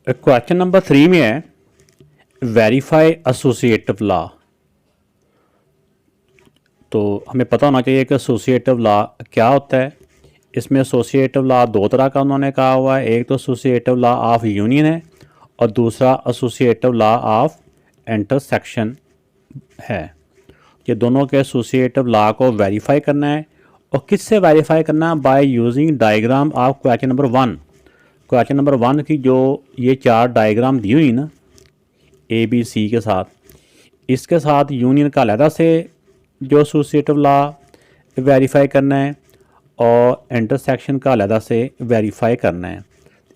Question number 3 में है verify associative law. तो हमें पता होना चाहिए कि एसोसिएटिव लॉ क्या होता है। इसमें एसोसिएटिव लॉ दो तरह का उन्होंने कहा हुआ है, एक तो एसोसिएटिव लॉ ऑफ यूनियन है और दूसरा एसोसिएटिव लॉ ऑफ इंटरसेक्शन है। ये दोनों के एसोसिएटिव लॉ को वेरीफाई करना है और किससे वेरीफाई करना है? By using diagram of question number 1। Question number 1 की जो ये 4 डायग्राम दी हुई ना ए बी सी के साथ, इसके साथ यूनियन का अलहदा से जो एसोसिएटिव लॉ वेरीफाई करना है और इंटरसेक्शन का अलहदा से वेरीफाई करना है।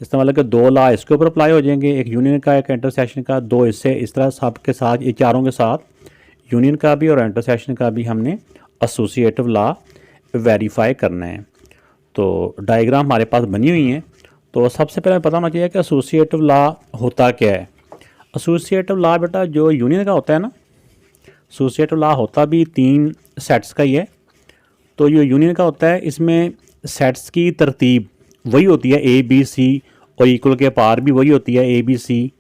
इसका मतलब कि दो लॉ इसके ऊपर अप्लाई हो जाएंगे, एक यूनियन का एक इंटरसेक्शन का। दो इससे इस तरह सब के साथ, ये चारों के साथ यूनियन का भी और इंटरसेक्शन का भी हमने एसोसिएटिव लॉ वेरीफाई करना है। तो डायग्राम हमारे पास बनी हुई हैं। तो सबसे पहले पता होना चाहिए कि एसोसिएटिव लॉ होता क्या है। एसोसिएटिव लॉ बेटा जो यूनियन का होता है ना, एसोसिएटिव लॉ होता भी 3 सेट्स का ही है। तो जो यूनियन का होता है इसमें सेट्स की तरतीब वही होती है ए बी सी और इक्वल के पार भी वही होती है ए बी सी,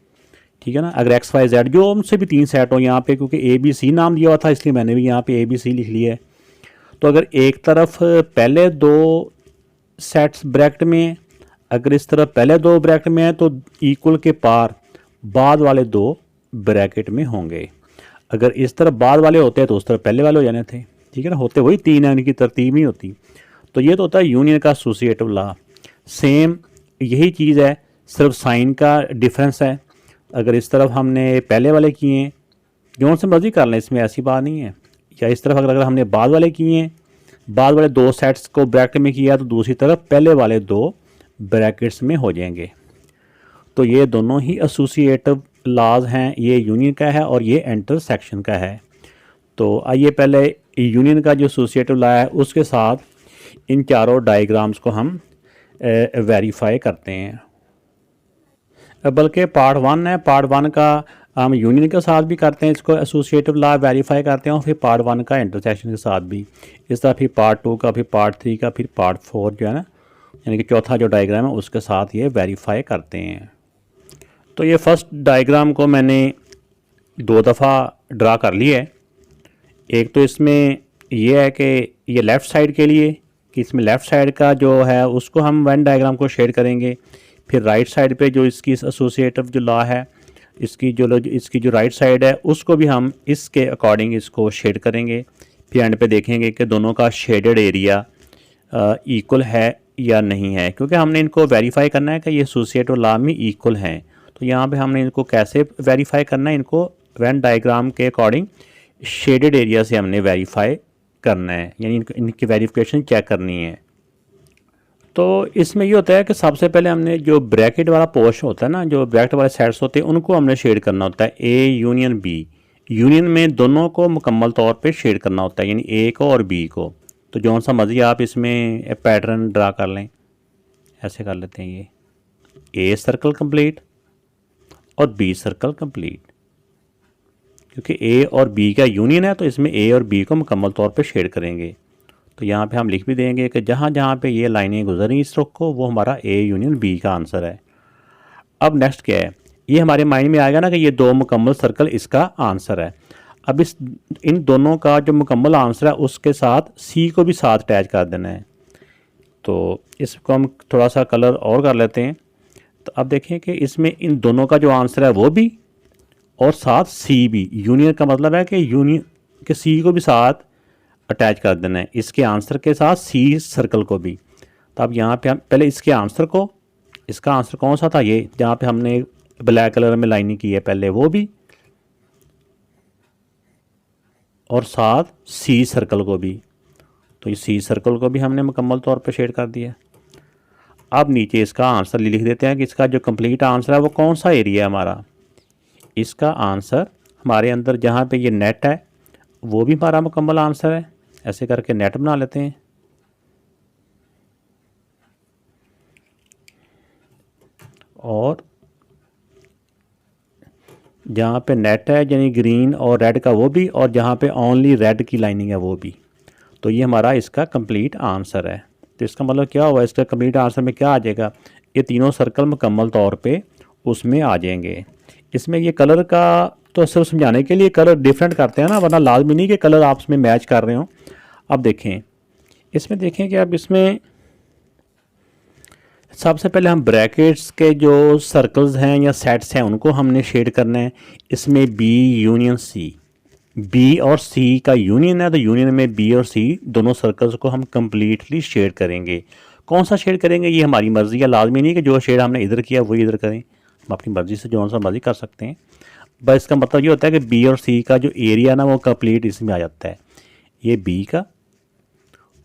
ठीक है ना। अगर एक्स वाई जेड जो उनसे भी 3 सेट हो यहाँ पे, क्योंकि ए बी सी नाम दिया हुआ था इसलिए मैंने भी यहाँ पे ए बी सी लिख लिया है। तो अगर एक तरफ पहले 2 सेट्स ब्रैकेट में, अगर इस तरफ पहले 2 ब्रैकेट में है तो इक्वल के पार बाद वाले 2 ब्रैकेट में होंगे। अगर इस तरफ बाद वाले होते हैं तो उस तरफ पहले वाले हो जाने थे, ठीक है ना। होते वही 3 है, इनकी तरतीब नहीं होती। तो ये तो होता है यूनियन का एसोसिएटिव लॉ। सेम यही चीज़ है, सिर्फ साइन का डिफरेंस है। अगर इस तरफ हमने पहले वाले किए हैं, जो से मर्जी कर लें, इसमें ऐसी बात नहीं है। या इस तरफ अगर हमने बाद वाले किए हैं, बाद वाले 2 सेट्स को ब्रैकेट में किया तो दूसरी तरफ पहले वाले 2 ब्रैकेट्स में हो जाएंगे। तो ये दोनों ही एसोसिएटिव लॉज हैं, ये यूनियन का है और ये इंटरसेक्शन का है। तो आइए पहले यूनियन का जो एसोसिएटिव लॉ है उसके साथ इन चारों डायग्राम्स को हम वेरीफाई करते हैं। बल्कि पार्ट 1 है, पार्ट 1 का हम यूनियन के साथ भी करते हैं, इसको एसोसिएटिव लॉ वेरीफाई करते हैं और फिर पार्ट 1 का इंटरसेक्शन के साथ भी। इस तरह फिर पार्ट 2 का, फिर पार्ट 3 का, फिर पार्ट 4 जो है ना, यानी कि चौथा जो डायग्राम है उसके साथ ये वेरीफाई करते हैं। तो ये फर्स्ट डायग्राम को मैंने 2 दफ़ा ड्रा कर लिया है। एक तो इसमें ये है कि ये लेफ़्ट साइड के लिए, कि इसमें लेफ़्ट साइड का जो है उसको हम वेन डायग्राम को शेड करेंगे। फिर राइट साइड पे जो इसकी एसोसिएटिव जो लॉ है, इसकी जो राइट साइड है उसको भी हम इसके अकॉर्डिंग इसको शेड करेंगे। फिर एंड पे देखेंगे कि दोनों का शेडेड एरिया इक्वल है या नहीं है, क्योंकि हमने इनको वेरीफाई करना है कि ये एसोसिएटिव लॉ में इक्वल हैं। तो यहाँ पे हमने इनको कैसे वेरीफाई करना है, इनको वेन डायग्राम के अकॉर्डिंग शेडेड एरिया से हमने वेरीफाई करना है, यानी इनकी वेरिफिकेशन चेक करनी है। तो इसमें ये होता है कि सबसे पहले हमने जो ब्रैकेट वाला पोर्शन होता है ना, जो ब्रैकेट वाले सेट्स होते हैं उनको हमने शेड करना होता है। ए यूनियन बी, यूनियन में दोनों को मुकम्मल तौर पे शेड करना होता है, यानी ए को और बी को। तो जौन सा मर्जी आप इसमें पैटर्न ड्रा कर लें, ऐसे कर लेते हैं। ये ए सर्कल कंप्लीट और बी सर्कल कंप्लीट, क्योंकि ए और बी का यूनियन है तो इसमें ए और बी को मुकम्मल तौर पे शेड करेंगे। तो यहाँ पे हम लिख भी देंगे कि जहाँ जहाँ पे ये लाइनें गुजरी इस रुख को, वो हमारा ए यूनियन बी का आंसर है। अब नेक्स्ट क्या है, ये हमारे माइंड में आएगा ना कि ये 2 मुकम्मल सर्कल इसका आंसर है। अब इन दोनों का जो मुकम्मल आंसर है उसके साथ सी को भी साथ अटैच कर देना है। तो इसको हम थोड़ा सा कलर और कर लेते हैं। तो अब देखें कि इसमें इन दोनों का जो आंसर है वो भी और साथ सी भी, यूनियन का मतलब है कि यूनियन के सी को भी साथ अटैच कर देना है, इसके आंसर के साथ सी सर्कल को भी। तो अब यहाँ पे हम पहले इसके आंसर को, इसका आंसर कौन सा था, ये जहाँ पे हमने ब्लैक कलर में लाइनिंग की है पहले, वो भी और साथ सी सर्कल को भी। तो ये सी सर्कल को भी हमने मुकम्मल तौर पे शेड कर दिया। अब नीचे इसका आंसर लिख देते हैं कि इसका जो कंप्लीट आंसर है वो कौन सा एरिया है हमारा। इसका आंसर हमारे अंदर जहाँ पे ये नेट है वो भी हमारा मुकम्मल आंसर है। ऐसे करके नेट बना लेते हैं। और जहाँ पे नेट है यानी ग्रीन और रेड का वो भी, और जहाँ पे ओनली रेड की लाइनिंग है वो भी। तो ये हमारा इसका कंप्लीट आंसर है। तो इसका मतलब क्या हुआ, इसका कंप्लीट आंसर में क्या आ जाएगा, ये तीनों सर्कल मुकम्मल तौर पे उसमें आ जाएंगे। इसमें ये कलर का तो सिर्फ समझाने के लिए कलर डिफरेंट करते हैं ना, वरना लाजमी नहीं कि कलर आपस में मैच कर रहे हो। अब देखें, इसमें देखें कि अब इसमें सबसे पहले हम ब्रैकेट्स के जो सर्कल्स हैं या सेट्स हैं उनको हमने शेड करना है। इसमें बी यूनियन सी, बी और सी का यूनियन है, तो यूनियन में बी और सी दोनों सर्कल्स को हम कंप्लीटली शेड करेंगे। कौन सा शेड करेंगे ये हमारी मर्ज़ी है, लाजमी नहीं कि जो शेड हमने इधर किया वही इधर करें, हम अपनी मर्ज़ी से जो सा मर्ज़ी कर सकते हैं। बस इसका मतलब ये होता है कि बी और सी का जो एरिया ना वो कंप्लीट इसमें आ जाता है। ये बी का,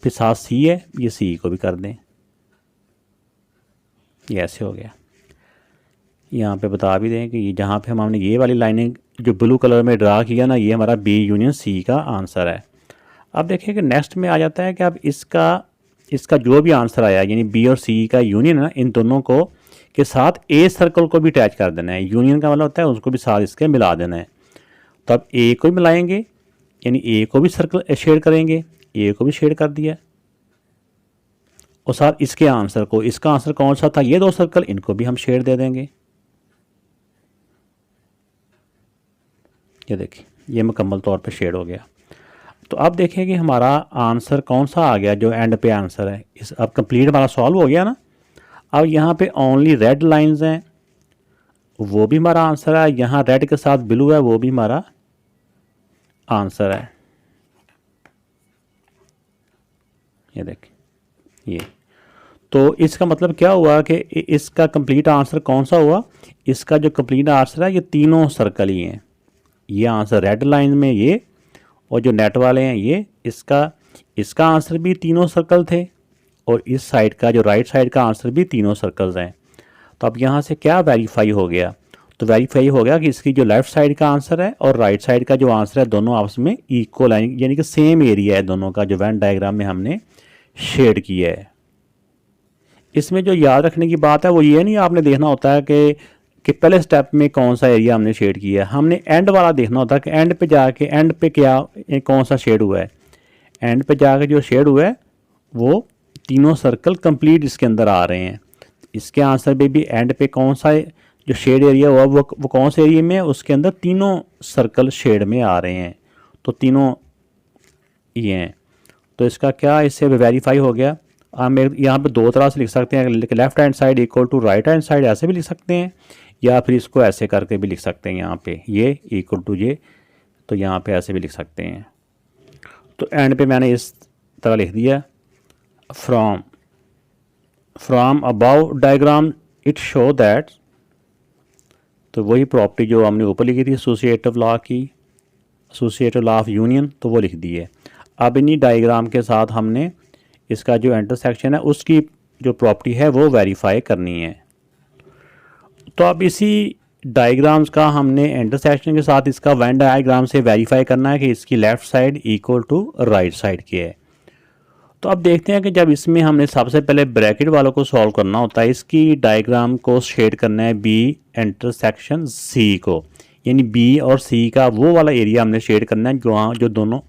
फिर साथ सी है, ये सी को भी कर दें, ये ऐसे हो गया। यहाँ पे बता भी दें कि जहाँ पे हमने ये वाली लाइनिंग जो ब्लू कलर में ड्रा किया ना, ये हमारा बी यूनियन सी का आंसर है। अब देखिए कि नेक्स्ट में आ जाता है कि अब इसका जो भी आंसर आया यानी बी और सी का यूनियन है, इन दोनों को के साथ ए सर्कल को भी अटैच कर देना है। यूनियन का मतलब होता है उसको भी साथ इसके मिला देना है। तो अब ए को भी मिलाएंगे, यानी ए को भी सर्कल शेड करेंगे, ए को भी शेड कर दिया, और साथ इसके आंसर को, इसका आंसर कौन सा था, ये दो सर्कल, इनको भी हम शेड दे देंगे। ये देखिए ये मुकम्मल तौर पे शेड हो गया। तो अब देखें कि हमारा आंसर कौन सा आ गया, जो एंड पे आंसर है। इस अब कंप्लीट हमारा सॉल्व हो गया ना। अब यहाँ पे ओनली रेड लाइंस हैं, वो भी हमारा आंसर है। यहाँ रेड के साथ ब्लू है, वो भी हमारा आंसर है। ये देखिए ये, तो इसका मतलब क्या हुआ कि इसका कंप्लीट आंसर कौन सा हुआ, इसका जो कंप्लीट आंसर है ये तीनों सर्कल ही हैं। ये आंसर रेड लाइन में ये, और जो नेट वाले हैं ये, इसका आंसर भी तीनों सर्कल थे, और इस साइड का जो राइट साइड का आंसर भी तीनों सर्कल्स हैं। तो अब यहाँ से क्या वेरीफाई हो गया, तो वेरीफाई हो गया कि इसकी जो लेफ़्ट साइड का आंसर है और राइट साइड का जो आंसर है दोनों आपस में इक्वल है, यानी कि सेम एरिया है दोनों का, जो वेन डायग्राम में हमने शेड किया है। इसमें जो याद रखने की बात है वो ये नहीं आपने देखना होता है कि पहले स्टेप में कौन सा एरिया हमने शेड किया है, हमने एंड वाला देखना होता है कि एंड पे जाके एंड पे क्या कौन सा शेड हुआ है। एंड पे जाके जो शेड हुआ है वो तीनों सर्कल कंप्लीट इसके अंदर आ रहे हैं। इसके आंसर पे भी एंड पे कौन सा जो शेड एरिया हुआ वो कौन से एरिया में है, उसके अंदर तीनों सर्कल शेड में आ रहे हैं। तो तीनों ये हैं, तो इसका क्या इससे वेरीफाई हो गया। हम यहाँ पे दो तरह से लिख सकते हैं, left hand side equal to right hand side ऐसे भी लिख सकते हैं, या फिर इसको ऐसे करके भी लिख सकते हैं, यहाँ पे ये इक्वल टू ये, तो यहाँ पे ऐसे भी लिख सकते हैं। तो एंड पे मैंने इस तरह लिख दिया, from above diagram it show that, तो वही प्रॉपर्टी जो हमने ऊपर लिखी थी एसोसिएटिव लॉ की, एसोसिएटिव लॉ ऑफ यूनियन, तो वो लिख दी है। अब इन्हीं डायग्राम के साथ हमने इसका जो इंटरसेक्शन है उसकी जो प्रॉपर्टी है वो वेरीफाई करनी है। तो अब इसी डायग्राम्स का हमने इंटरसेक्शन के साथ इसका वेन डायग्राम से वेरीफाई करना है कि इसकी left side equal to right side की है। तो अब देखते हैं कि जब इसमें हमने सबसे पहले ब्रैकेट वालों को सॉल्व करना होता है, इसकी डायग्राम को शेड करना है बी इंटरसेक्शन सी को, यानी बी और सी का वो वाला एरिया हमने शेड करना है जो दोनों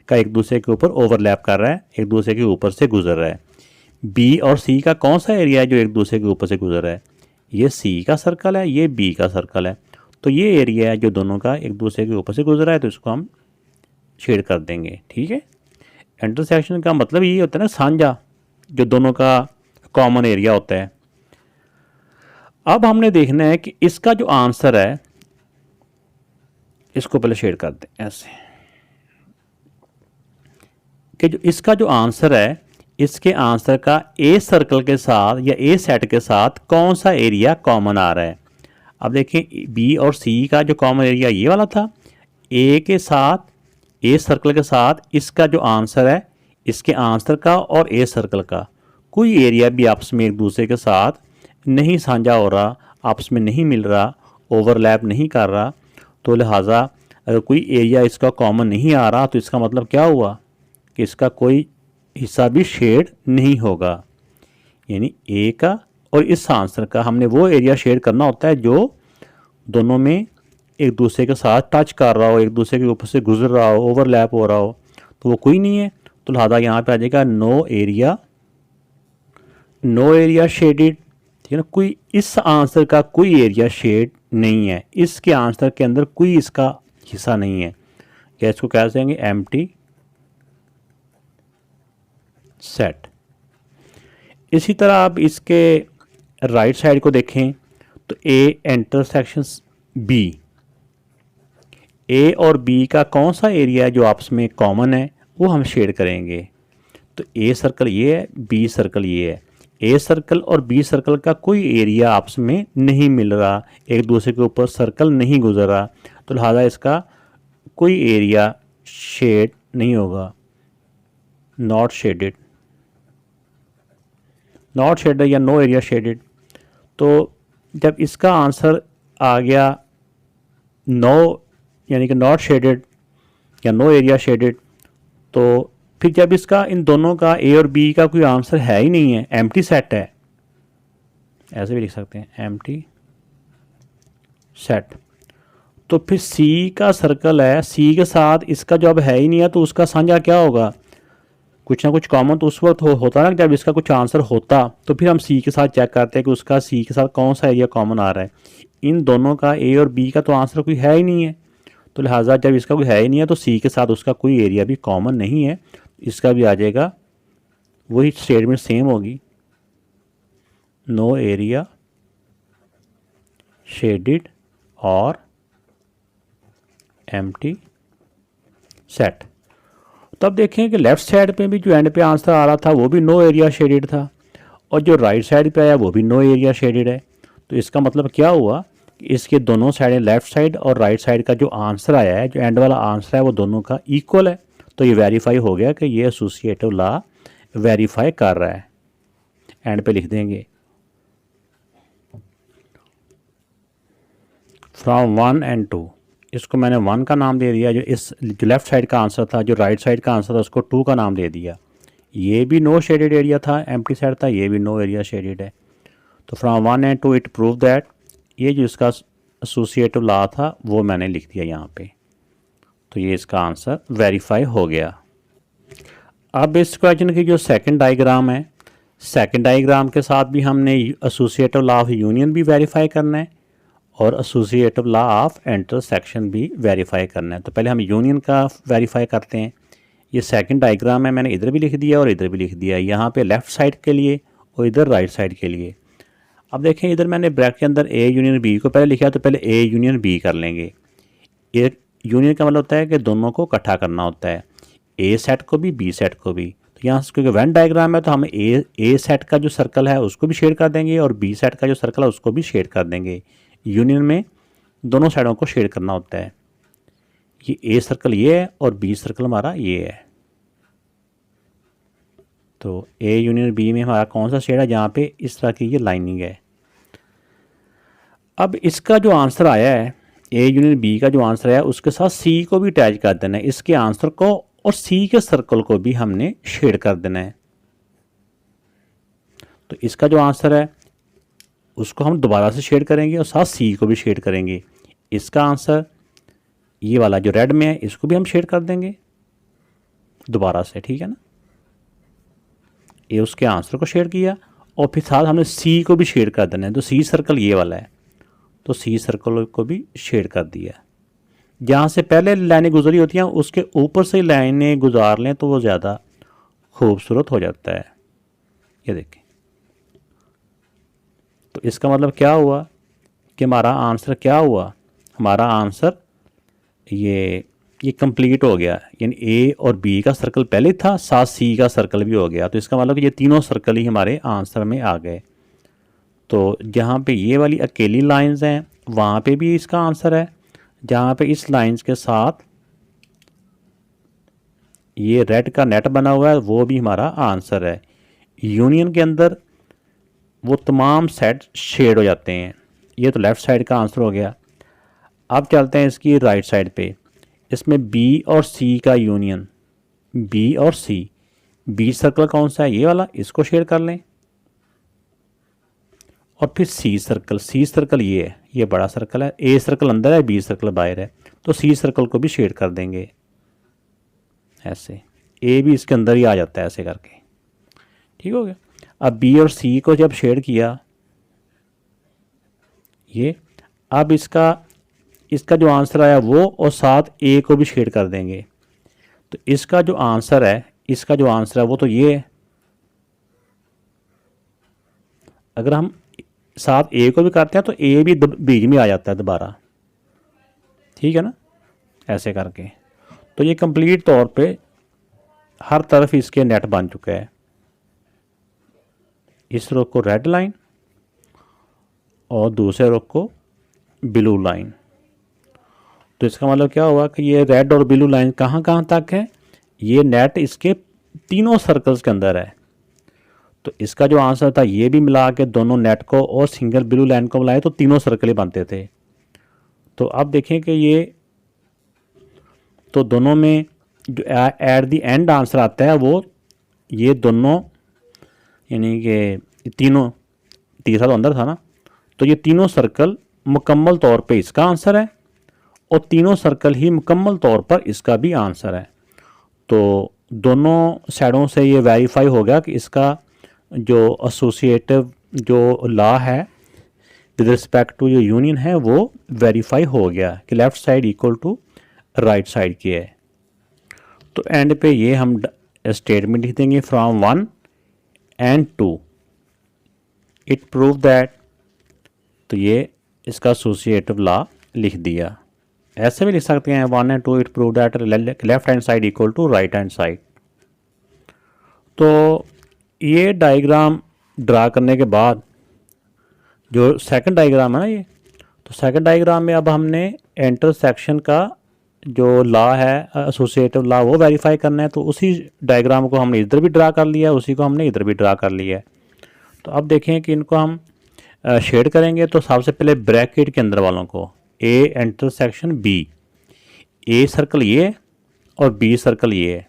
का एक दूसरे के ऊपर ओवरलैप कर रहा है, एक दूसरे के ऊपर से गुजर रहा है। बी और सी का कौन सा एरिया है जो एक दूसरे के ऊपर से गुजर रहा है, ये सी का सर्कल है, ये बी का सर्कल है। तो ये एरिया है जो दोनों का एक दूसरे के ऊपर से गुजर रहा है, तो इसको हम शेड कर देंगे। ठीक है, इंटरसेक्शन का मतलब ये होता है ना साझा, जो दोनों का कॉमन एरिया होता है। अब हमने देखना है कि इसका जो आंसर है, इसको पहले शेड कर दें ऐसे, कि जो इसका जो आंसर है, इसके आंसर का ए सर्कल के साथ या ए सेट के साथ कौन सा एरिया कॉमन आ रहा है। अब देखें बी और सी का जो कॉमन एरिया ये वाला था, ए के साथ, ए सर्कल के साथ इसका जो आंसर है, इसके आंसर का और ए सर्कल का कोई एरिया भी आपस में एक दूसरे के साथ नहीं साझा हो रहा, आपस में नहीं मिल रहा, ओवरलैप नहीं कर रहा। तो लिहाजा अगर कोई एरिया इसका कॉमन नहीं आ रहा, तो इसका मतलब क्या हुआ कि इसका कोई हिस्सा भी शेड नहीं होगा। यानी ए का और इस आंसर का हमने वो एरिया शेड करना होता है जो दोनों में एक दूसरे के साथ टच कर रहा हो, एक दूसरे के ऊपर से गुजर रहा हो, ओवरलैप हो रहा हो, तो वो कोई नहीं है। तो लिहाजा यहाँ पे आ जाएगा नो एरिया शेडेड। ठीक है ना। कोई इस आंसर का कोई एरिया शेड नहीं है, इसके आंसर के अंदर कोई इसका हिस्सा नहीं है, या इसको क्या कहेंगे, एम्प्टी सेट। इसी तरह आप इसके राइट साइड को देखें तो ए इंटरसेक्शन बी, ए और बी का कौन सा एरिया है जो आपस में कॉमन है वो हम शेड करेंगे। तो ए सर्कल ये है, बी सर्कल ये है। ए सर्कल और बी सर्कल का कोई एरिया आपस में नहीं मिल रहा, एक दूसरे के ऊपर सर्कल नहीं गुजर रहा, तो लिहाजा इसका कोई एरिया शेड नहीं होगा, नॉट शेडेड, नॉट शेडेड या नो एरिया शेडेड। तो जब इसका आंसर आ गया नो, यानी कि नॉट शेडेड या नो एरिया शेडेड, तो फिर जब इसका इन दोनों का ए और बी का कोई आंसर है ही नहीं है, एम्प्टी सेट है, ऐसे भी लिख सकते हैं एम्प्टी सेट, तो फिर सी का सर्कल है, सी के साथ इसका जब है ही नहीं है तो उसका साझा क्या होगा, कुछ ना कुछ कॉमन तो उस वक्त होता ना जब इसका कुछ आंसर होता, तो फिर हम सी के साथ चेक करते हैं कि उसका सी के साथ कौन सा एरिया कॉमन आ रहा है। इन दोनों का ए और बी का तो आंसर कोई है ही नहीं है, तो लिहाजा जब इसका कोई है ही नहीं है तो सी के साथ उसका कोई एरिया भी कॉमन नहीं है, इसका भी आ जाएगा वही स्टेटमेंट सेम होगी, नो एरिया शेडेड और एम्प्टी सेट। तब देखें कि लेफ़्ट साइड पे भी जो एंड पे आंसर आ रहा था वो भी नो एरिया शेडेड था, और जो राइट साइड पे आया वो भी नो एरिया शेडेड है। तो इसका मतलब क्या हुआ कि इसके दोनों साइडें, लेफ़्ट साइड और राइट साइड का जो आंसर आया है, जो एंड वाला आंसर है वो दोनों का इक्वल है। तो ये वेरीफाई हो गया कि ये एसोसिएटिव लॉ वेरीफाई कर रहा है। एंड पे लिख देंगे फ्रॉम 1 and 2, इसको मैंने 1 का नाम दे दिया, जो लेफ़्ट साइड का आंसर था, जो राइट साइड का आंसर था उसको 2 का नाम दे दिया। ये भी नो शेडेड एरिया था, एम्प्टी सेट था, ये भी नो एरिया शेडेड है। तो from 1 and 2 it prove that, ये जो इसका एसोसिएटिव लॉ था वो मैंने लिख दिया यहाँ पे, तो ये इसका आंसर वेरीफाई हो गया। अब इस क्वेश्चन की जो सेकंड डायग्राम है, सेकंड डायग्राम के साथ भी हमने एसोसिएटिव लॉ ऑफ यूनियन भी वेरीफाई करना है और एसोसिएटिव लॉ ऑफ इंटरसेक्शन भी वेरीफाई करना है। तो पहले हम यूनियन का वेरीफाई करते हैं। ये सेकंड डायग्राम है, मैंने इधर भी लिख दिया और इधर भी लिख दिया, यहाँ पे लेफ़्ट साइड के लिए और इधर राइट साइड के लिए। अब देखें इधर मैंने ब्रैकेट के अंदर ए यूनियन बी को पहले लिखा, तो पहले ए यूनियन बी कर लेंगे। ए यूनियन का मतलब होता है कि दोनों को इकट्ठा करना होता है, ए सेट को भी बी सेट को भी। तो यहाँ से क्योंकि वेन डायग्राम है तो हम ए सेट का जो सर्कल है उसको भी शेड कर देंगे और बी सेट का जो सर्कल है उसको भी शेड कर देंगे। यूनियन में दोनों साइडों को शेड करना होता है। ये ए सर्कल ये है और बी सर्कल हमारा ये है। तो ए यूनियन बी में हमारा कौन सा शेड है, जहाँ पे इस तरह की ये लाइनिंग है। अब इसका जो आंसर आया है, ए यूनियन बी का जो आंसर है उसके साथ सी को भी अटैच कर देना है, इसके आंसर को और सी के सर्कल को भी हमने शेड कर देना है। तो इसका जो आंसर है उसको हम दोबारा से शेड करेंगे और साथ सी को भी शेड करेंगे। इसका आंसर ये वाला जो रेड में है इसको भी हम शेड कर देंगे दोबारा से, ठीक है ना। ये उसके आंसर को शेड किया और फिर साथ हमने सी को भी शेड कर देना है। तो सी सर्कल ये वाला है, तो सी सर्कल को भी शेड कर दिया। जहाँ से पहले लाइनें गुजरी होती हैं उसके ऊपर से लाइनें गुजार लें तो वो ज़्यादा खूबसूरत हो जाता है। ये देखें, तो इसका मतलब क्या हुआ कि हमारा आंसर क्या हुआ, हमारा आंसर ये कंप्लीट हो गया, यानी ए और बी का सर्कल पहले था, साथ सी का सर्कल भी हो गया। तो इसका मतलब कि ये तीनों सर्कल ही हमारे आंसर में आ गए। तो जहाँ पे ये वाली अकेली लाइंस हैं वहाँ पे भी इसका आंसर है, जहाँ पे इस लाइंस के साथ ये रेड का नेट बना हुआ है वो भी हमारा आंसर है। यूनियन के अंदर वो तमाम सेट शेड हो जाते हैं। ये तो लेफ़्ट साइड का आंसर हो गया। अब चलते हैं इसकी राइट साइड पे। इसमें बी और सी का यूनियन, बी और सी, बी सर्कल कौन सा है, ये वाला, इसको शेड कर लें। और फिर सी सर्कल ये है, ये बड़ा सर्कल है, ए सर्कल अंदर है, बी सर्कल बाहर है, तो सी सर्कल को भी शेड कर देंगे ऐसे। ए भी इसके अंदर ही आ जाता है ऐसे करके, ठीक हो गया। अब बी और सी को जब शेड किया ये। अब इसका जो आंसर आया वो, और साथ ए को भी शेड कर देंगे। तो इसका जो आंसर है वो तो ये है। अगर हम साथ ए को भी करते हैं तो ए भी बीच में आ जाता है दोबारा, ठीक है ना, ऐसे करके। तो ये कंप्लीट तौर पे हर तरफ इसके नेट बन चुका है। इस रो को रेड लाइन और दूसरे रो को ब्लू लाइन। तो इसका मतलब क्या हुआ कि ये रेड और ब्लू लाइन कहाँ कहाँ तक है, ये नेट इसके तीनों सर्कल्स के अंदर है। तो इसका जो आंसर था ये भी मिला के दोनों नेट को और सिंगल ब्लू लाइन को मिलाए तो तीनों सर्कल ही बनते थे। तो अब देखें कि ये तो दोनों में जो एट द एंड आंसर आता है वो ये दोनों, यानी कि तीनों, तीसरा तो अंदर था ना, तो ये तीनों सर्कल मुकम्मल तौर पे इसका आंसर है और तीनों सर्कल ही मुकम्मल तौर पर इसका भी आंसर है। तो दोनों साइडों से ये वेरीफाई हो गया कि इसका जो एसोसिएटिव जो लॉ है विद रिस्पेक्ट टू जो यूनियन है वो वेरीफाई हो गया कि left side equal to right side की है। तो एंड पे ये हम स्टेटमेंट लिख देंगे from 1 and 2 it prove that. तो ये इसका एसोसिएटिव लॉ लिख दिया। ऐसे भी लिख सकते हैं 1 and 2 it prove that left hand side equal to right hand side. तो ये डायग्राम ड्रा करने के बाद जो सेकंड डायग्राम है ना ये, तो सेकंड डायग्राम में अब हमने इंटरसेक्शन का जो लॉ है एसोसिएटिव लॉ वो वेरीफाई करना है। तो उसी डायग्राम को हमने इधर भी ड्रा कर लिया, उसी को हमने इधर भी ड्रा कर लिया है। तो अब देखें कि इनको हम शेड करेंगे। तो सबसे पहले ब्रैकेट के अंदर वालों को A intersection B, A circle ये और बी सर्कल ये है।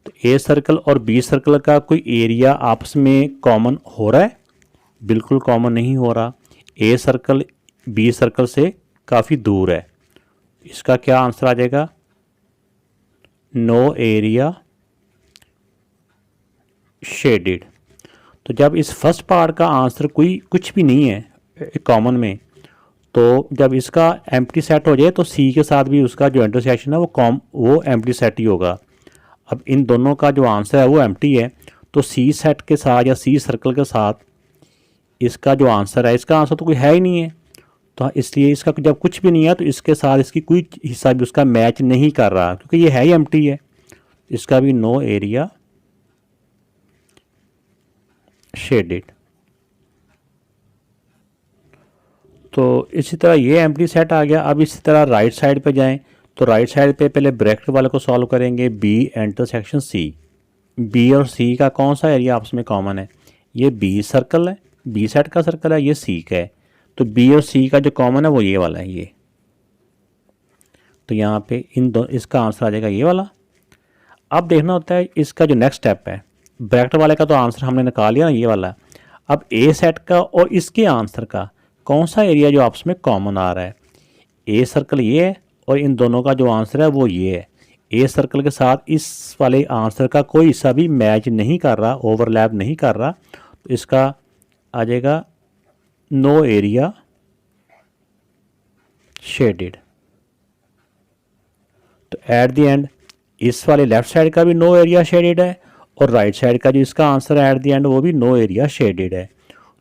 तो ए सर्कल और बी सर्कल का कोई एरिया आपस में कॉमन हो रहा है? बिल्कुल कॉमन नहीं हो रहा। ए सर्कल बी सर्कल से काफ़ी दूर है। इसका क्या आंसर आ जाएगा? No area shaded. तो जब इस फर्स्ट पार्ट का आंसर कुछ भी नहीं है कॉमन में, तो जब इसका एम्प्टी सेट हो जाए तो सी के साथ भी उसका जो इंटरसेक्शन है वो एम्प्टी सेट ही होगा। अब इन दोनों का जो आंसर है वो एम्प्टी है, तो सी सेट के साथ या सी सर्कल के साथ इसका जो आंसर है, इसका आंसर तो कोई है ही नहीं है। तो इसलिए इसका जब कुछ भी नहीं है तो इसके साथ इसकी कोई हिस्सा भी उसका मैच नहीं कर रहा, क्योंकि ये है ही एम्प्टी है। इसका भी नो एरिया शेडेड। तो इसी तरह ये एम्प्टी सेट आ गया। अब इसी तरह राइट साइड पे जाएं तो राइट साइड पे पहले ब्रैकेट वाले को सॉल्व करेंगे। बी इंटरसेक्शन सी, बी और सी का कौन सा एरिया आपस में कॉमन है? ये बी सर्कल है, बी सेट का सर्कल है, ये सी का है। तो बी और सी का जो कॉमन है वो ये वाला है ये। तो यहाँ पे इसका आंसर आ जाएगा ये वाला। अब देखना होता है इसका जो नेक्स्ट स्टेप है, ब्रैकेट वाले का तो आंसर हमने निकाल लिया ना ये वाला। अब ए सेट का और इसके आंसर का कौन सा एरिया जो आपस में कॉमन आ रहा है? ए सर्कल ये है और इन दोनों का जो आंसर है वो ये है। ए सर्कल के साथ इस वाले आंसर का कोई हिस्सा भी मैच नहीं कर रहा, ओवरलैप नहीं कर रहा। तो इसका आ जाएगा नो एरिया शेडेड। तो एट द एंड इस वाले लेफ्ट साइड का भी नो एरिया शेडेड है और राइट साइड का जो इसका आंसर है एट द एंड वो भी नो एरिया शेडेड है।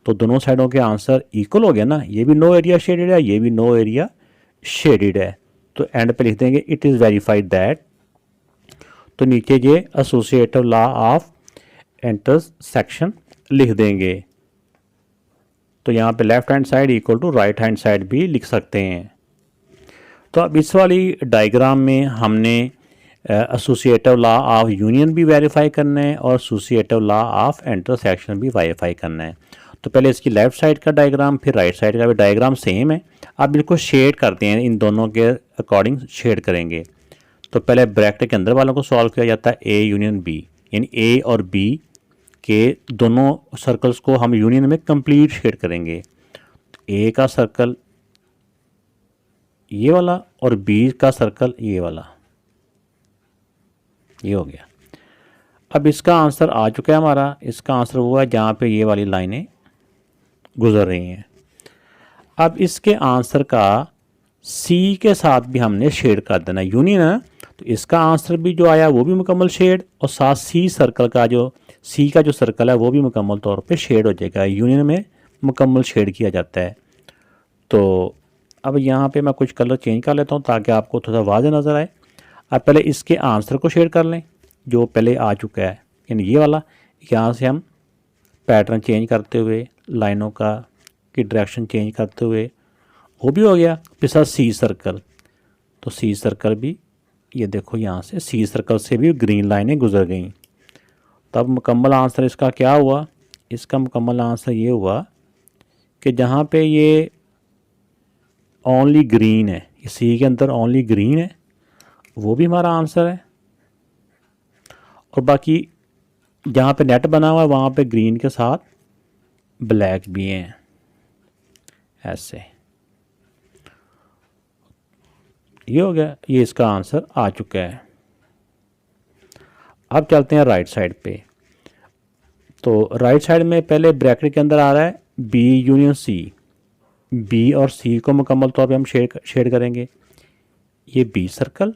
तो दोनों साइडों के आंसर इक्वल हो गया ना, ये भी नो एरिया शेडेड है, ये भी नो एरिया शेडेड है। तो एंड पे लिख देंगे इट इज़ वेरीफाइड दैट। तो नीचे ये एसोसिएटिव लॉ ऑफ इंटरसेक्शन लिख देंगे। तो यहाँ पे left hand side equal to right hand side भी लिख सकते हैं। तो अब इस वाली डायग्राम में हमने एसोसिएटिव लॉ ऑफ यूनियन भी वेरीफाई करना है और एसोसिएटिव लॉ ऑफ इंटरसेक्शन भी वेरीफाई करना है। तो पहले इसकी लेफ्ट साइड का डायग्राम फिर राइट साइड का भी डायग्राम सेम है। अब इनको शेड करते हैं, इन दोनों के अकॉर्डिंग शेड करेंगे। तो पहले ब्रैकेट के अंदर वालों को सॉल्व किया जाता है ए यूनियन बी, यानी ए और बी के दोनों सर्कल्स को हम यूनियन में कंप्लीट शेड करेंगे। ए का सर्कल ये वाला और बी का सर्कल ये वाला, ये हो गया। अब इसका आंसर आ चुका है हमारा। इसका आंसर हुआ है जहाँ पे ये वाली लाइनें गुजर रही हैं। अब इसके आंसर का सी के साथ भी हमने शेड कर देना, यूनियन है, तो इसका आंसर भी जो आया वो भी मुकम्मल शेड, और साथ सी सर्कल का जो सी का जो सर्कल है वो भी मुकम्मल तौर पे शेड हो जाएगा। यूनियन में मुकम्मल शेड किया जाता है। तो अब यहाँ पे मैं कुछ कलर चेंज कर लेता हूँ ताकि आपको थोड़ा वाज़ेह नज़र आए। अब पहले इसके आंसर को शेड कर लें जो पहले आ चुका है, यानी ये वाला। यहाँ से हम पैटर्न चेंज करते हुए लाइनों का की डायरेक्शन चेंज करते हुए वो भी हो गया। फिर साथ सी सर्कल, तो सी सर्कल भी ये देखो यहाँ से सी सर्कल से भी ग्रीन लाइनें गुजर गई। तब मुकम्मल आंसर इसका क्या हुआ? इसका मुकम्मल आंसर ये हुआ कि जहाँ पे ये ओनली ग्रीन है, ये सी के अंदर ओनली ग्रीन है, वो भी हमारा आंसर है। और बाकी जहाँ पे नेट बना हुआ है वहाँ पे ग्रीन के साथ ब्लैक भी हैं, ऐसे। ये हो गया, ये इसका आंसर आ चुका है। अब चलते हैं राइट साइड पे। तो राइट साइड में पहले ब्रैकेट के अंदर आ रहा है बी यूनियन सी। बी और सी को मुकम्मल तौर पे हम शेड करेंगे। ये बी सर्कल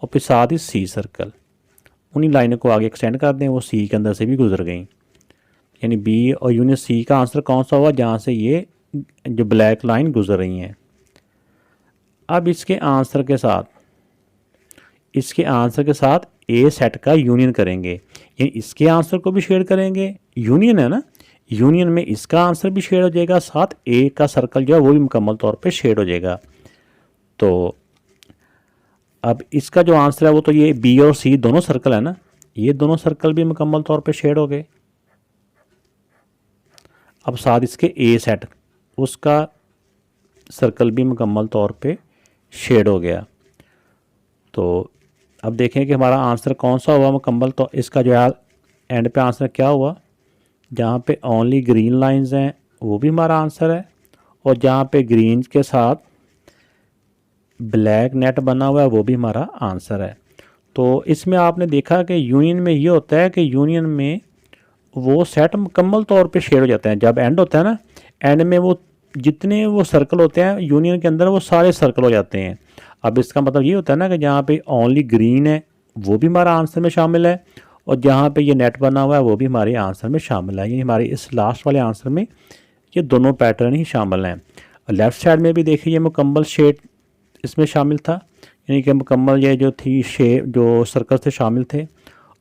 और फिर साथ ही सी सर्कल, उन्हीं लाइनों को आगे एक्सटेंड कर दें, वो सी के अंदर से भी गुजर गई। यानी बी और यूनियन सी का आंसर कौन सा हुआ? जहाँ से ये जो ब्लैक लाइन गुजर रही हैं। अब इसके आंसर के साथ ए सेट का यूनियन करेंगे, यानी इसके आंसर को भी शेड करेंगे। यूनियन है ना, यूनियन में इसका आंसर भी शेड हो जाएगा, साथ ए का सर्कल जो है वो भी मुकम्मल तौर पे शेड हो जाएगा। तो अब इसका जो आंसर है वो तो ये बी और सी दोनों सर्कल है ना, ये दोनों सर्कल भी मुकम्मल तौर पे शेड हो गए। अब साथ इसके ए सेट, उसका सर्कल भी मुकम्मल तौर पे शेड हो गया। तो अब देखें कि हमारा आंसर कौन सा हुआ मुकम्मल। तो इसका जो है एंड पे आंसर क्या हुआ? जहाँ पे ओनली ग्रीन लाइंस हैं वो भी हमारा आंसर है, और जहाँ पे ग्रीन के साथ ब्लैक नेट बना हुआ है वो भी हमारा आंसर है। तो इसमें आपने देखा कि यूनियन में ये होता है कि यूनियन में वो सेट मुकम्मल तौर पे शेड हो जाते हैं। जब एंड होता है ना, एंड में वो जितने वो सर्कल होते हैं यूनियन के अंदर वो सारे सर्कल हो जाते हैं। अब इसका मतलब ये होता है ना कि जहाँ पे ओनली ग्रीन है वो भी हमारा आंसर में शामिल है, और जहाँ पे ये नेट बना हुआ है वो भी हमारे आंसर में शामिल है। यानी हमारे इस लास्ट वाले आंसर में ये दोनों पैटर्न ही शामिल हैं। लेफ़्ट साइड में भी देखिए ये मुकम्मल शेड इसमें शामिल था, यानी कि मुकम्मल ये जो थी शेप जो सर्कल से शामिल थे,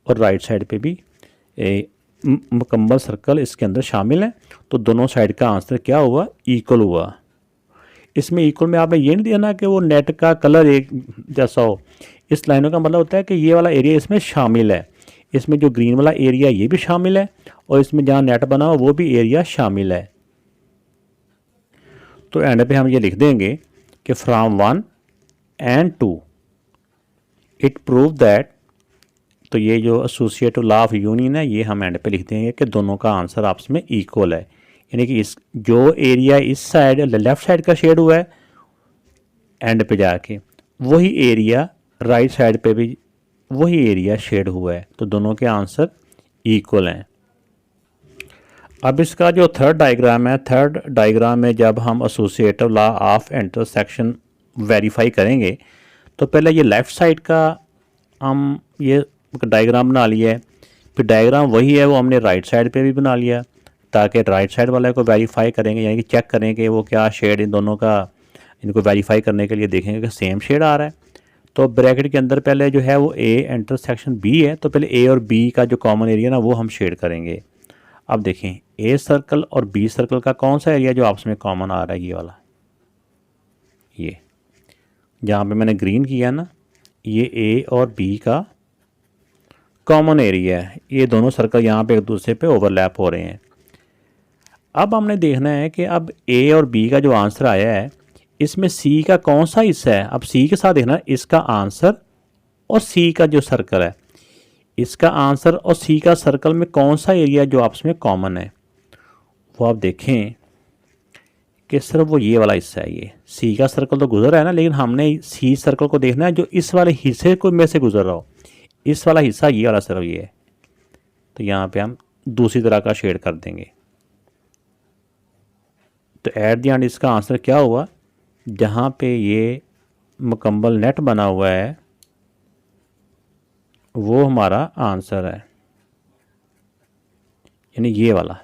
और राइट साइड पे भी मुकम्मल सर्कल इसके अंदर शामिल है। तो दोनों साइड का आंसर क्या हुआ? इक्वल हुआ। इसमें इक्वल में आपने ये नहीं दिया ना कि वो नेट का कलर एक जैसा हो। इस लाइनों का मतलब होता है कि ये वाला एरिया इसमें शामिल है, इसमें जो ग्रीन वाला एरिया ये भी शामिल है, और इसमें जहाँ नेट बना हो वो भी एरिया शामिल है। तो एंड पे हम ये लिख देंगे कि from 1 and 2 it prove that. तो ये जो एसोसिएटिव लॉ ऑफ यूनियन है ये हम एंड पे लिख देंगे कि दोनों का आंसर आपस में इक्वल है। यानी कि इस जो एरिया इस साइड लेफ़्ट साइड का शेड हुआ है एंड पे जाके, वही एरिया राइट साइड पे भी वही एरिया शेड हुआ है। तो दोनों के आंसर इक्वल हैं। अब इसका जो थर्ड डायग्राम है, थर्ड डायग्राम में जब हम associative law of intersection verify करेंगे, तो पहले ये लेफ़्ट साइड का हम ये डायग्राम बना लिया है, फिर डायग्राम वही है वो हमने राइट साइड पे भी बना लिया, ताकि राइट साइड वाले को वेरीफाई करेंगे, यानी कि चेक करेंगे वो क्या शेड इन दोनों का, इनको वेरीफाई करने के लिए देखेंगे कि सेम शेड आ रहा है। तो ब्रैकेट के अंदर पहले जो है वो ए इंटरसेक्शन बी है, तो पहले ए और बी का जो कॉमन एरिया ना वो हम शेड करेंगे। अब देखें ए सर्कल और बी सर्कल का कौन सा एरिया जो आपस में कॉमन आ रहा है? ये वाला, ये जहाँ पे मैंने ग्रीन किया ना, ये ए और बी का कॉमन एरिया है। ये दोनों सर्कल यहाँ पे एक दूसरे पे ओवरलैप हो रहे हैं। अब हमने देखना है कि अब ए और बी का जो आंसर आया है इसमें सी का कौन सा हिस्सा है। अब सी के साथ देखना इसका आंसर और सी का जो सर्कल है, इसका आंसर और सी का सर्कल में कौन सा एरिया जो आपस में कॉमन है, वो आप देखें कि सिर्फ वो ये वाला हिस्सा है। ये सी का सर्कल तो गुजर रहा है ना, लेकिन हमने सी सर्कल को देखना है जो इस वाले हिस्से को में से गुजर रहा हो, इस वाला हिस्सा ये वाला सिर्फ ये है। तो यहाँ पे हम दूसरी तरह का शेड कर देंगे। तो एट द एंड इसका आंसर क्या हुआ, जहाँ पे ये मुकम्मल नेट बना हुआ है वो हमारा आंसर है, यानी ये वाला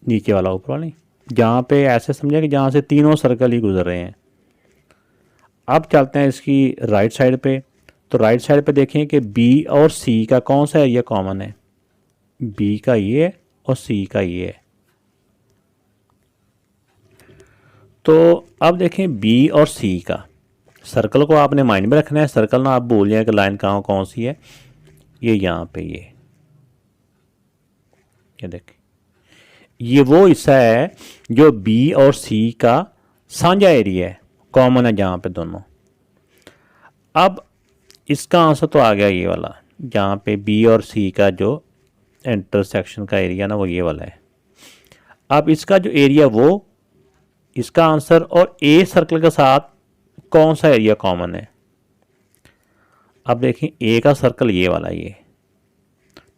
नीचे वाला, ऊपर वाला नहीं, जहाँ पे ऐसे समझे कि जहाँ से तीनों सर्कल ही गुजर रहे हैं। अब चलते हैं इसकी राइट साइड पे। तो राइट साइड पे देखें कि बी और सी का कौन सा एरिया कॉमन है, बी का ये और सी का ये है। तो अब देखें बी और सी का, सर्कल को आपने माइंड में रखना है, सर्कल ना आप भूल जाए कि लाइन कहाँ कौन सी है, ये यहाँ पे ये देखें, ये वो हिस्सा है जो बी और सी का साझा एरिया है, कॉमन है जहाँ पे दोनों। अब इसका आंसर तो आ गया ये वाला, जहाँ पे बी और सी का जो इंटरसेक्शन का एरिया ना वो ये वाला है। अब इसका जो एरिया वो, इसका आंसर और ए सर्कल के साथ कौन सा एरिया कॉमन है। अब देखें ए का सर्कल ये वाला, ये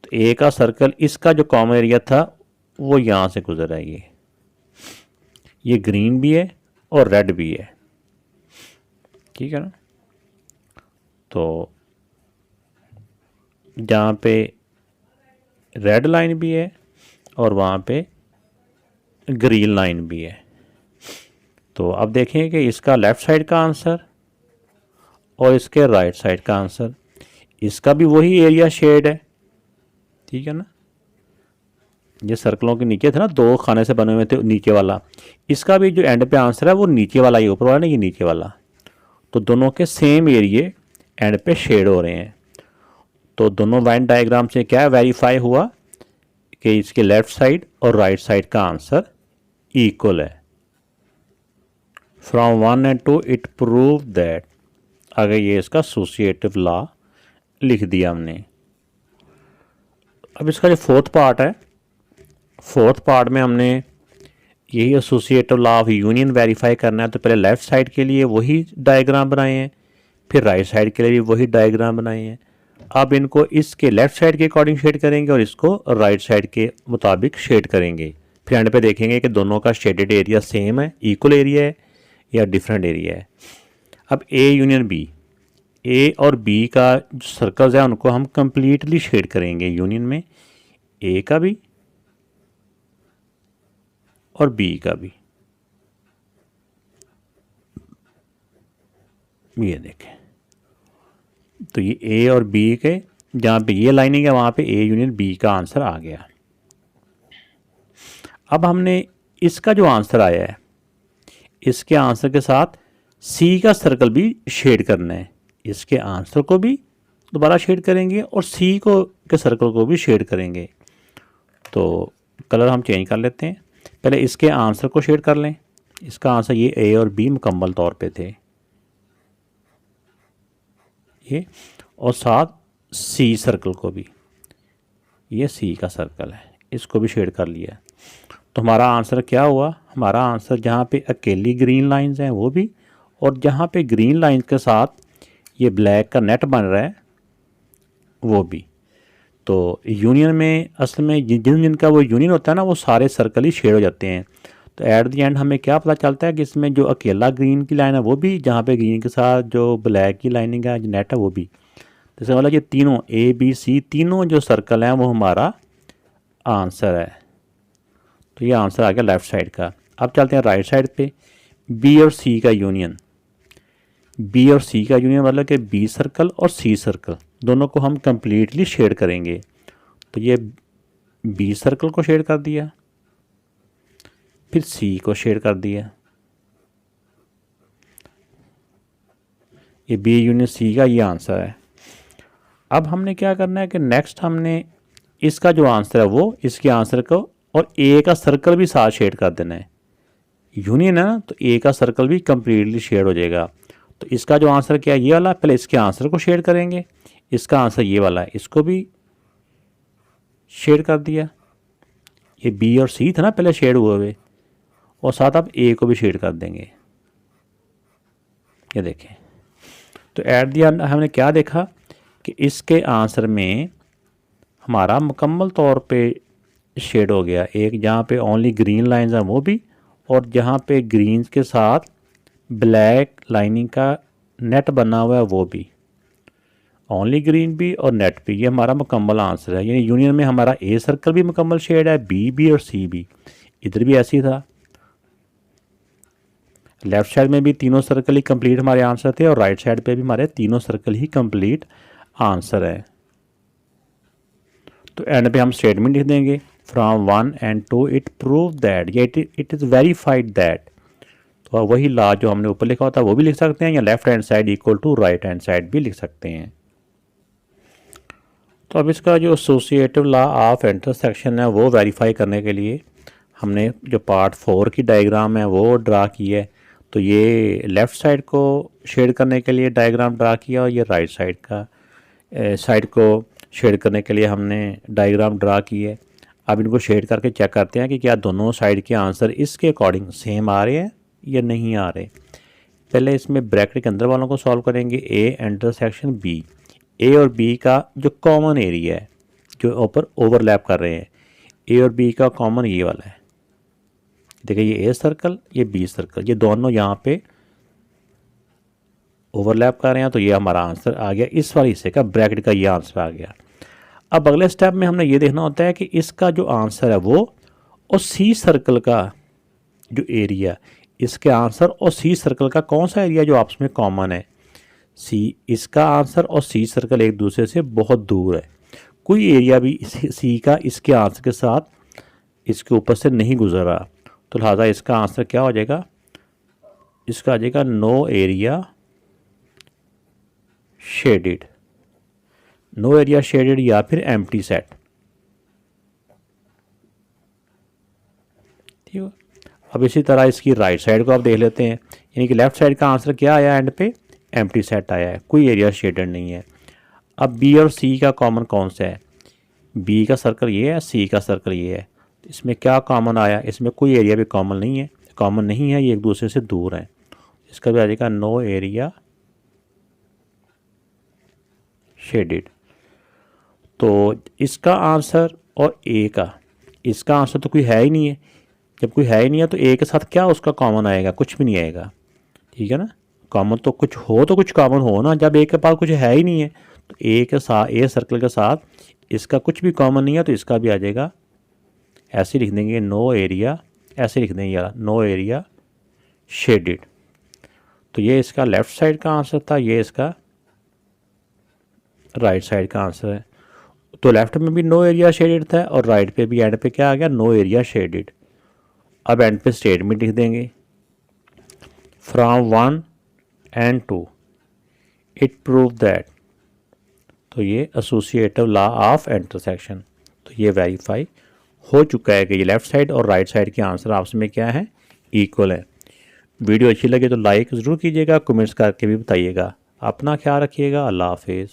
तो ए का सर्कल, इसका जो कॉमन एरिया था वो यहाँ से गुजर है, ये ग्रीन भी है और रेड भी है, ठीक है ना। तो जहाँ पे रेड लाइन भी है और वहाँ पे ग्रीन लाइन भी है। तो अब देखें कि इसका लेफ़्ट साइड का आंसर और इसके राइट साइड का आंसर, इसका भी वही एरिया शेड है, ठीक है ना। ये सर्कलों के नीचे थे ना, दो खाने से बने हुए थे नीचे वाला, इसका भी जो एंड पे आंसर है वो नीचे वाला ही, ऊपर वाला नहीं, ये नीचे वाला। तो दोनों के सेम एरिए एंड पे शेड हो रहे हैं। तो दोनों वेन डायग्राम से क्या वेरीफाई हुआ कि इसके लेफ़्ट साइड और राइट साइड का आंसर इक्वल है। From 1 and 2 it prove that, आगे ये इसका एसोसिएटिव लॉ लिख दिया हमने। अब इसका जो फोर्थ पार्ट है, फोर्थ पार्ट में हमने यही associative law of union verify करना है। तो पहले लेफ़्ट साइड के लिए वही डायग्राम बनाए हैं, फिर राइट साइड के लिए भी वही डायग्राम बनाए हैं। अब इनको इसके लेफ़्ट साइड के अकॉर्डिंग शेड करेंगे और इसको राइट साइड के मुताबिक शेड करेंगे। फिर एंड पे देखेंगे कि दोनों का शेडेड एरिया सेम है, इक्वल एरिया है या डिफरेंट एरिया है। अब ए यूनियन बी, ए और बी का जो सर्कल्स है उनको हम कंप्लीटली शेड करेंगे यूनियन में, ए का भी और बी का भी। ये देखें, तो ये ए और बी के जहाँ पे ये लाइनिंग है वहाँ पे ए यूनियन बी का आंसर आ गया। अब हमने इसका जो आंसर आया है, इसके आंसर के साथ सी का सर्कल भी शेड करना है। इसके आंसर को भी दोबारा शेड करेंगे और सी को के सर्कल को भी शेड करेंगे। तो कलर हम चेंज कर लेते हैं, पहले इसके आंसर को शेड कर लें। इसका आंसर ये ए और बी मुकम्मल तौर पे थे ये, और साथ सी सर्कल को भी, ये सी का सर्कल है, इसको भी शेड कर लिया। तो हमारा आंसर क्या हुआ, हमारा आंसर जहाँ पे अकेली ग्रीन लाइंस हैं वो भी, और जहाँ पे ग्रीन लाइन के साथ ये ब्लैक का नेट बन रहा है वो भी। तो यूनियन में असल में जिनका वो यूनियन होता है ना वो सारे सर्कल ही शेड हो जाते हैं। तो एट द एंड हमें क्या पता चलता है कि इसमें जो अकेला ग्रीन की लाइन है वो भी, जहाँ पे ग्रीन के साथ जो ब्लैक की लाइनिंग है, जो नेट है वो भी। तो इसका मतलब ये तीनों ए बी सी तीनों जो सर्कल हैं वो हमारा आंसर है। तो ये आंसर आ गया लेफ़्ट साइड का। अब चलते हैं राइट साइड पे, बी और सी का यूनियन। बी और सी का यूनियन मतलब कि बी सर्कल और सी सर्कल दोनों को हम कंप्लीटली शेड करेंगे। तो ये बी सर्कल को शेड कर दिया, फिर सी को शेड कर दिया, ये बी यूनियन सी का ये आंसर है। अब हमने क्या करना है कि नेक्स्ट हमने इसका जो आंसर है वो इसके आंसर को और ए का सर्कल भी साथ शेड कर देना है। यूनियन है ना, तो ए का सर्कल भी कंप्लीटली शेड हो जाएगा। तो इसका जो आंसर क्या है ये वाला, पहले इसके आंसर को शेड करेंगे, इसका आंसर ये वाला है, इसको भी शेड कर दिया। ये बी और सी था ना पहले शेड हुए हुए, और साथ आप ए को भी शेड कर देंगे। ये देखें, तो एट द एंड हमने क्या देखा कि इसके आंसर में हमारा मुकम्मल तौर पे शेड हो गया। एक जहाँ पे ओनली ग्रीन लाइंस हैं वो भी, और जहाँ पे ग्रीन के साथ ब्लैक लाइनिंग का नेट बना हुआ है वो भी, ओनली ग्रीन भी और नेट भी, ये हमारा मुकम्मल आंसर है। यानी यूनियन में हमारा ए सर्कल भी मुकम्मल शेड है, बी भी और सी भी। इधर भी ऐसी था, लेफ्ट साइड में भी तीनों सर्कल ही कंप्लीट हमारे आंसर थे और राइट साइड पे भी हमारे तीनों सर्कल ही कंप्लीट आंसर है। तो एंड पे हम स्टेटमेंट लिख देंगे from 1 and 2 it prove that, या इट इज़ वेरीफाइड दैट। तो वही लॉ जो हमने ऊपर लिखा होता है वो भी लिख सकते हैं, या left hand side equal to right hand side भी लिख सकते हैं। तो अब इसका जो एसोसिएटिव लॉ ऑफ इंटरसेक्शन है वो वेरीफाई करने के लिए हमने जो पार्ट 4 की डायग्राम है वो ड्रा की है। तो ये लेफ़्ट साइड को शेड करने के लिए डायग्राम ड्रा किया और ये राइट साइड का साइड को शेड करने के लिए हमने डायग्राम ड्रा की है। अब इनको शेड करके चेक करते हैं कि क्या दोनों साइड के आंसर इसके अकॉर्डिंग सेम आ रहे हैं या नहीं आ रहे। पहले इसमें ब्रैकेट के अंदर वालों को सॉल्व करेंगे। ए इंटरसेक्शन बी, ए और बी का जो कॉमन एरिया है जो ऊपर ओवरलैप कर रहे हैं, ए और बी का कॉमन ये वाला है। देखिए ये ए सर्कल, ये बी सर्कल, ये दोनों यहाँ पे ओवरलैप कर रहे हैं। तो ये हमारा आंसर आ गया, इस वाले हिस्से का ब्रैकेट का ये आंसर आ गया। अब अगले स्टेप में हमने ये देखना होता है कि इसका जो आंसर है वो और सी सर्कल का जो एरिया, इसके आंसर और सी सर्कल का कौन सा एरिया जो आपस में कॉमन है। सी, इसका आंसर और सी सर्कल एक दूसरे से बहुत दूर है, कोई एरिया भी सी का इसके आंसर के साथ इसके ऊपर से नहीं गुजर रहा। तो लिहाजा इसका आंसर क्या हो जाएगा, इसका आ जाएगा no area shaded, no area shaded या फिर एम्प्टी सेट। ठीक है। अब इसी तरह इसकी राइट साइड को आप देख लेते हैं, यानी कि लेफ्ट साइड का आंसर क्या आया, एंड पे एम्प्टी सेट आया है, कोई एरिया शेडेड नहीं है। अब बी और सी का कॉमन कौन सा है, बी का सर्कल ये है, सी का सर्कल ये है। इसमें क्या कॉमन आया, इसमें कोई एरिया भी कॉमन नहीं है, ये एक दूसरे से दूर है। इसका भी आ जाएगा नो एरिया शेडेड। तो इसका आंसर और ए का, इसका आंसर तो कोई है ही नहीं है। जब कोई है ही नहीं है तो ए के साथ क्या उसका कॉमन आएगा, कुछ भी नहीं आएगा। ठीक है ना, कॉमन तो कुछ हो तो कुछ कॉमन हो ना। जब ए के पास कुछ है ही नहीं है तो ए के साथ, ए सर्कल के साथ इसका कुछ भी कॉमन नहीं है, तो इसका भी आ जाएगा, ऐसे लिख देंगे नो एरिया, ऐसे लिख देंगे यार नो एरिया शेडेड। तो ये इसका लेफ़्ट साइड का आंसर था, ये इसका राइट साइड का आंसर है। तो लेफ़्ट में भी नो एरिया शेडेड था और राइट पे भी एंड पे क्या आ गया, नो एरिया शेडेड। अब एंड पे स्टेटमेंट लिख देंगे from 1 and 2 it prove that. तो ये एसोसिएटिव लॉ ऑफ इंटरसेक्शन, तो ये वेरीफाई हो चुका है कि ये लेफ़्ट साइड और राइट साइड के आंसर आपस में क्या है, इक्वल है। वीडियो अच्छी लगे तो लाइक ज़रूर कीजिएगा, कमेंट्स करके भी बताइएगा। अपना ख्याल रखिएगा। अल्लाह हाफिज़।